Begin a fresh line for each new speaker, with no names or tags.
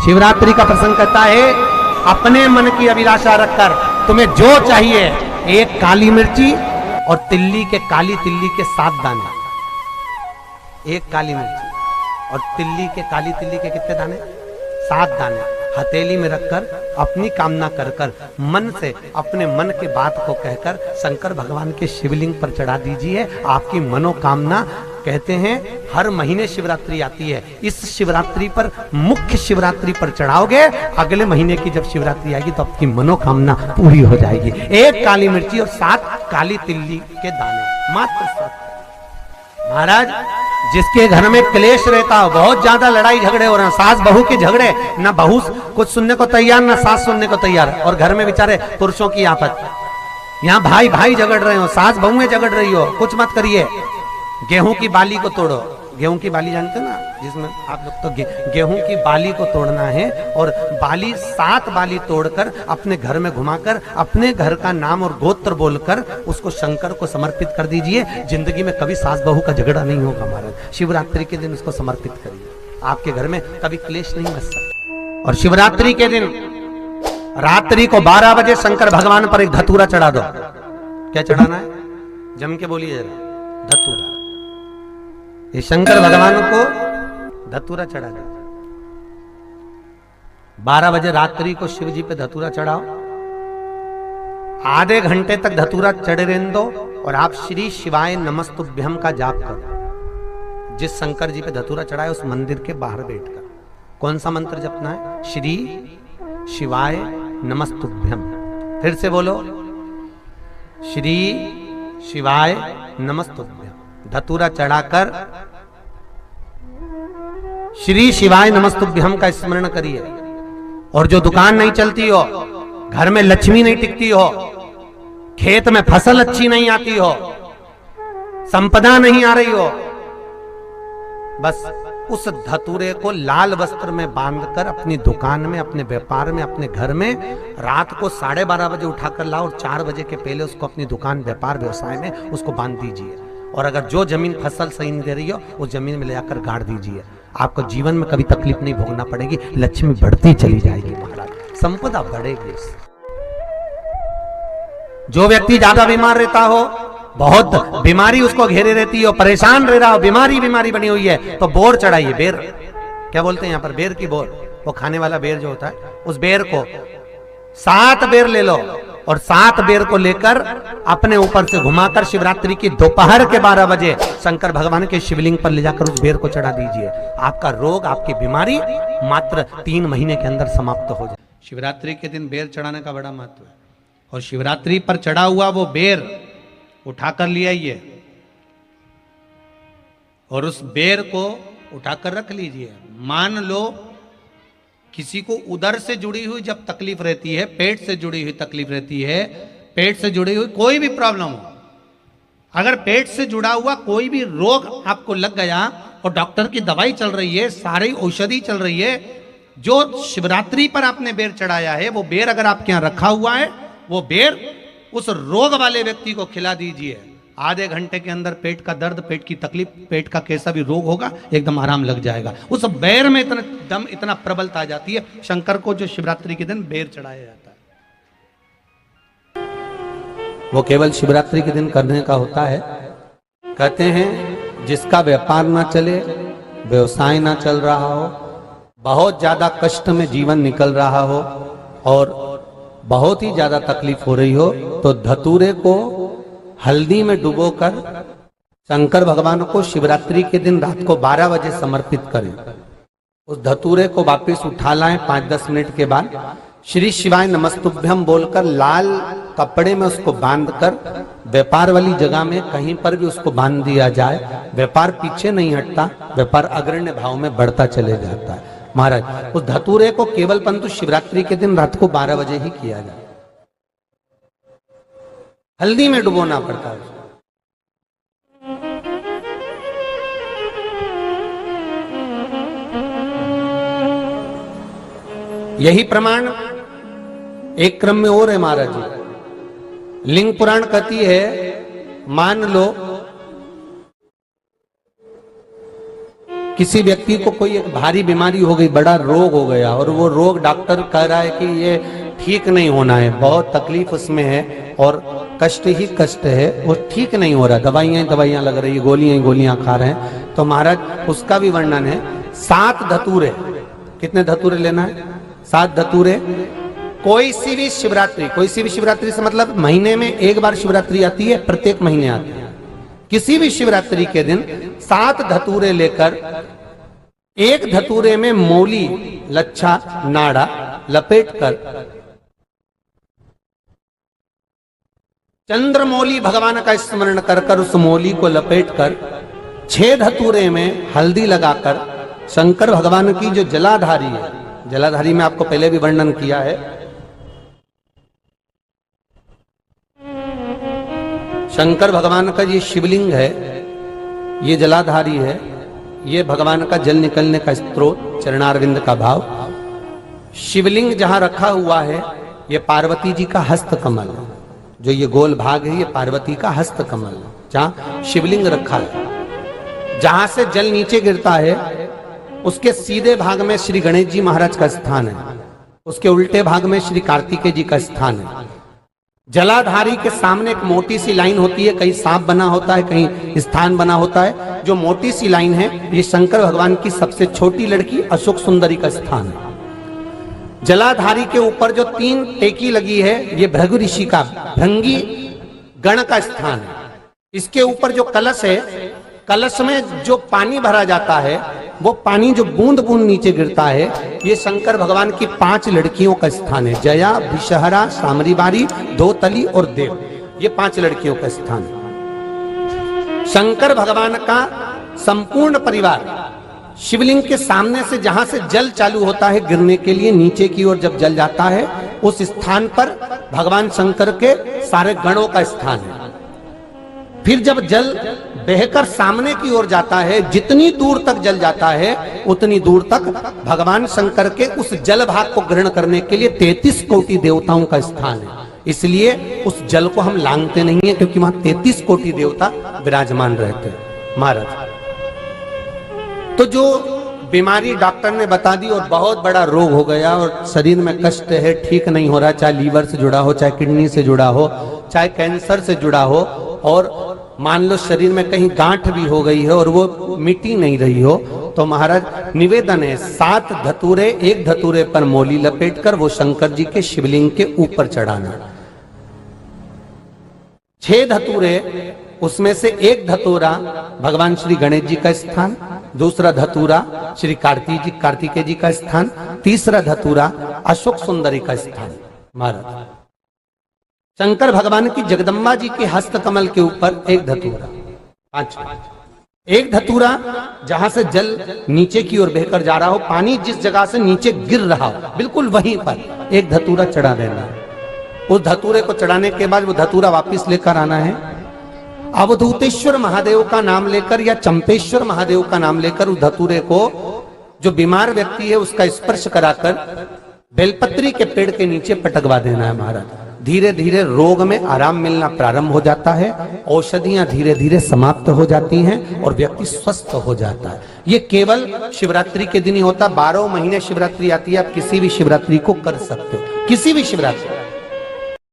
शिवरात्रि का प्रसंग कहता है, अपने मन की अभिलाषा रखकर तुम्हें जो चाहिए, एक काली मिर्ची और तिल्ली के, काली तिल्ली के 7 दाने, एक काली मिर्ची और तिल्ली के, काली तिल्ली के कितने दाने? 7 दाने हथेली में रखकर अपनी कामना कर कर मन से अपने मन की बात को कहकर शंकर भगवान के शिवलिंग पर चढ़ा दीजिए। आपकी मनोकामना, कहते हैं हर महीने शिवरात्रि आती है, इस शिवरात्रि पर, मुख्य शिवरात्रि पर चढ़ाओगे, अगले महीने की जब शिवरात्रि आएगी तो आपकी मनोकामना पूरी हो जाएगी। एक काली मिर्ची और 7 काली तिल्ली के दाने, मात्र 7। महाराज, जिसके घर में क्लेश रहता हो, बहुत ज्यादा लड़ाई झगड़े हो रहे हैं, सास बहू के झगड़े, ना बहू कुछ सुनने को तैयार ना सास सुनने को तैयार, और घर में बेचारे पुरुषों की आफत, यहाँ भाई भाई झगड़ रहे हो, सास बहुएं झगड़ रही हो, कुछ मत करिए। गेहूं की बाली को तोड़ो, गेहूं की बाली जानते ना, जिसमें आप लोग तो गेहूं की बाली को तोड़ना है, और बाली 7 बाली तोड़कर अपने घर में घुमाकर अपने घर का नाम और गोत्र बोलकर उसको शंकर को समर्पित कर दीजिए। जिंदगी में कभी सास बहू का झगड़ा नहीं होगा महाराज। शिवरात्रि के दिन उसको समर्पित करिए, आपके घर में कभी क्लेश नहीं बच सकता। और शिवरात्रि के दिन रात्रि को 12 बजे शंकर भगवान पर एक धतूरा चढ़ा दो। क्या चढ़ाना है? जम के बोलिए जरा, धतूरा। ये शंकर भगवान को धतूरा चढ़ा दो। 12 बजे रात्रि को शिव जी पे धतूरा चढ़ाओ, आधे घंटे तक धतूरा चढ़े रहने दो, और आप श्री शिवाय नमस्तुभ्यम का जाप करो। जिस शंकर जी पे धतूरा चढ़ाए उस मंदिर के बाहर बैठकर कौन सा मंत्र जपना है? श्री शिवाय नमस्तुभ्यम। फिर से बोलो, श्री शिवाय नमस्तुभ्यम। धतूरा चढ़ाकर श्री शिवाय नमस्तुभ्यम का स्मरण करिए। और जो दुकान नहीं चलती हो, घर में लक्ष्मी नहीं टिकती हो, खेत में फसल अच्छी नहीं आती हो, संपदा नहीं आ रही हो, बस उस धतूरे को लाल वस्त्र में बांधकर अपनी दुकान में, अपने व्यापार में, अपने घर में रात को 12:30 बजे उठाकर लाओ, और 4 बजे के पहले उसको अपनी दुकान, व्यापार, व्यवसाय में उसको बांध दीजिए। और अगर जो जमीन फसल सही नहीं दे रही हो, उस जमीन में ले जाकर गाड़ दीजिए। आपको जीवन में कभी तकलीफ नहीं भोगना पड़ेगी, लक्ष्मी बढ़ती चली जाएगी महाराज, संपदा बढ़ेगी। जो व्यक्ति ज्यादा बीमार रहता हो, बहुत बीमारी उसको घेरे रहती हो, परेशान रह रहा हो, बीमारी बनी हुई है, तो बोर चढ़ाइए। बेर, क्या बोलते हैं यहाँ पर? बेर की बोर, वो खाने वाला बेर जो होता है, उस बेर को 7 बेर ले लो, और 7 बेर को लेकर अपने ऊपर से घुमाकर शिवरात्रि की दोपहर के 12 बजे शंकर भगवान के शिवलिंग पर ले जाकर उस बेर को चढ़ा दीजिए। आपका रोग, आपकी बीमारी मात्र 3 महीने के अंदर समाप्त हो जाए। शिवरात्रि के दिन बेर चढ़ाने का बड़ा महत्व है। और शिवरात्रि पर चढ़ा हुआ वो बेर उठाकर ले आइए, और उस बेर को उठाकर रख लीजिए। मान लो किसी को उदर से जुड़ी हुई जब तकलीफ रहती है, पेट से जुड़ी हुई तकलीफ रहती है, पेट से जुड़ी हुई कोई भी प्रॉब्लम हो, अगर पेट से जुड़ा हुआ कोई भी रोग आपको लग गया और डॉक्टर की दवाई चल रही है, सारी औषधि चल रही है, जो शिवरात्रि पर आपने बेर चढ़ाया है, वो बेर अगर आपके यहाँ रखा हुआ है, वो बेर उस रोग वाले व्यक्ति को खिला दीजिए। आधे घंटे के अंदर पेट का दर्द, पेट की तकलीफ, पेट का कैसा भी रोग होगा, एकदम आराम लग जाएगा। उस बेर में इतना दम, इतना प्रबलता आ जाती है शंकर को, जो शिवरात्रि के दिन बेर चढ़ाया जाता है। वो केवल शिवरात्रि के दिन करने का होता है। कहते हैं जिसका व्यापार ना चले, व्यवसाय ना चल रहा हो, बहुत ज्यादा कष्ट में जीवन निकल रहा हो और बहुत ही ज्यादा तकलीफ हो रही हो, तो धतूरे को हल्दी में डुबोकर शंकर भगवान को शिवरात्रि के दिन रात को 12 बजे समर्पित करें। उस धतूरे को वापस उठा लाएं 5-10 मिनट के बाद, श्री शिवाय नमस्तुभ्यम बोलकर लाल कपड़े में उसको बांधकर व्यापार वाली जगह में कहीं पर भी उसको बांध दिया जाए। व्यापार पीछे नहीं हटता, व्यापार अग्रण्य भाव में बढ़ता चले जाता है। महाराज, उस धतूरे को केवल परंतु शिवरात्रि के दिन रात को 12 बजे ही किया जाए, हल्दी में डुबोना पड़ता है। यही प्रमाण एक क्रम में और है महाराज जी। लिंग पुराण कहती है, मान लो किसी व्यक्ति को कोई एक भारी बीमारी हो गई, बड़ा रोग हो गया, और वो रोग डॉक्टर कह रहा है कि ये ठीक नहीं होना है, बहुत तकलीफ उसमें है और कष्ट ही कष्ट है, वो ठीक नहीं हो रहा, दवाइयां लग रही, गोलियां खा रहे हैं, तो महाराज उसका भी वर्णन है। 7 धतूरे, कितने धतूरे लेना है? 7 धतूरे। कोई सी भी शिवरात्रि से मतलब महीने में एक बार शिवरात्रि आती है, प्रत्येक महीने आती है। किसी भी शिवरात्रि के दिन 7 धतूरे लेकर, एक धतूरे में मौली, लच्छा, नाड़ा लपेटकर, चंद्रमौली भगवान का स्मरण कर उस मौली को लपेटकर, 6 धतूरे में हल्दी लगाकर, शंकर भगवान की जो जलाधारी है, जलाधारी में आपको पहले भी वर्णन किया है, शंकर भगवान का ये शिवलिंग है, ये जलाधारी है, ये भगवान का जल निकलने का स्रोत, चरणारविंद का भाव। शिवलिंग जहां रखा हुआ है, ये पार्वती जी का हस्त कमल है, जो ये गोल भाग है, ये पार्वती का हस्त कमल है, जहां शिवलिंग रखा है। जहां से जल नीचे गिरता है, उसके सीधे भाग में श्री गणेश जी महाराज का स्थान है, उसके उल्टे भाग में श्री कार्तिकेय जी का स्थान है। जलाधारी के सामने एक मोटी सी लाइन होती है, कहीं सांप बना होता है, कहीं स्थान बना होता है। जो मोटी सी लाइन है, ये शंकर भगवान की सबसे छोटी लड़की अशोक सुंदरी का स्थान है। जलाधारी के ऊपर जो 3 टेकी लगी है, ये भृगु ऋषि का, भृंगी गण का स्थान है। इसके ऊपर जो कलश है, कलश में जो पानी भरा जाता है, वो पानी जो बूंद बूंद नीचे गिरता है, ये शंकर भगवान की 5 लड़कियों का स्थान है। जया, विषहरा, सामरीबारी, धोतली और देव, ये 5 लड़कियों का स्थान है। शंकर भगवान का संपूर्ण परिवार शिवलिंग के सामने से, जहां से जल चालू होता है गिरने के लिए नीचे की ओर जब जल जाता है, उस स्थान पर भगवान शंकर के सारे गणों का स्थान है। फिर जब जल बहकर सामने की ओर जाता है, जितनी दूर तक जल जाता है उतनी दूर तक भगवान शंकर के उस जल भाग को ग्रहण करने के लिए 33 कोटि देवताओं का स्थान है। इसलिए उस जल को हम लांघते नहीं है, क्योंकि वहां 33 कोटि देवता विराजमान रहते हैं महाराज। तो जो बीमारी डॉक्टर ने बता दी और बहुत बड़ा रोग हो गया और शरीर में कष्ट है, ठीक नहीं हो रहा, चाहे लीवर से जुड़ा हो, चाहे किडनी से जुड़ा हो, चाहे कैंसर से जुड़ा हो, और मान लो शरीर में कहीं गांठ भी हो गई है और वो मिटी नहीं रही हो, तो महाराज निवेदन है 7 धतूरे, एक धतूरे पर मौली लपेटकर वो शंकर जी के शिवलिंग के ऊपर चढ़ाना। 6 धतूरे, उसमें से एक धतूरा भगवान श्री गणेश जी का स्थान, दूसरा धतूरा श्री कार्तिकेय जी का स्थान, तीसरा धतूरा अशोक सुंदरी का स्थान। महाराज शंकर भगवान की जगदम्बा जी के हस्त कमल के ऊपर एक धतूरा, 5, एक धतूरा जहां से जल नीचे की ओर बहकर जा रहा हो, पानी जिस जगह से नीचे गिर रहा हो, बिल्कुल वहीं पर एक धतूरा चढ़ा देना है। उस धतूरे को चढ़ाने के बाद वो धतूरा वापस लेकर आना है। अवधूतेश्वर महादेव का नाम लेकर या चंपेश्वर महादेव का नाम लेकर उस धतूरे को, जो बीमार व्यक्ति है उसका स्पर्श कराकर बेलपत्री के पेड़ के नीचे पटकवा देना है महाराज। धीरे धीरे रोग में आराम मिलना प्रारंभ हो जाता है, औषधियां धीरे धीरे समाप्त हो जाती हैं और व्यक्ति स्वस्थ हो जाता है। ये केवल शिवरात्रि के दिन ही होता, 12 महीने शिवरात्रि आती है, आप किसी भी शिवरात्रि को कर सकते हो, किसी भी शिवरात्रि।